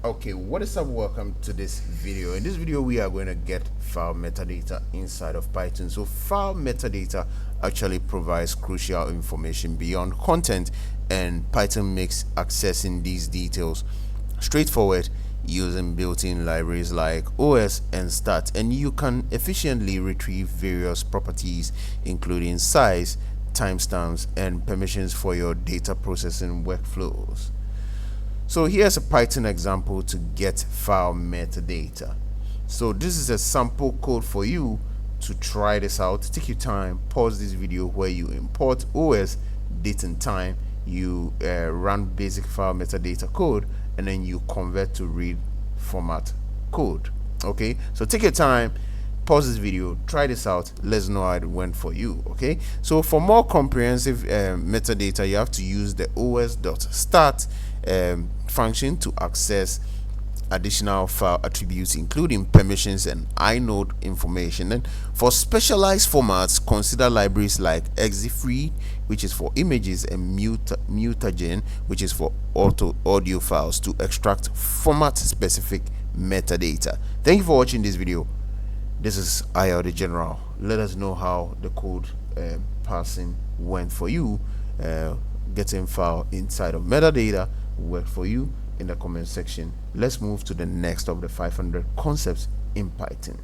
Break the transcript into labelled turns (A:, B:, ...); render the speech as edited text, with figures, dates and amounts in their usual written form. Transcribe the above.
A: Okay, what is up? Welcome to this video. In this video we are going to get file metadata inside of Python. So file metadata actually provides crucial information beyond content, and Python makes accessing these details straightforward using built-in libraries like os and stat, and you can efficiently retrieve various properties including size, timestamps, and permissions for your data processing workflows. So here's a Python example to get file metadata. So this is a sample code for you to try this out. Take your time, pause this video where you import os, date and time, you run basic file metadata code, and then you convert to read format code. Okay, so take your time, pause this video, try this out, let's know how it went for you. Okay, so for more comprehensive metadata, you have to use the os.stat function to access additional file attributes including permissions and inode information. And for specialized formats, consider libraries like exifree, which is for images, and mutagen, which is for audio files, to extract format specific metadata. Thank you for watching this video. This is IL the General. Let us know how the code passing went for you. Getting file inside of metadata worked for you in the comment section. Let's move to the next of the 500 concepts in Python.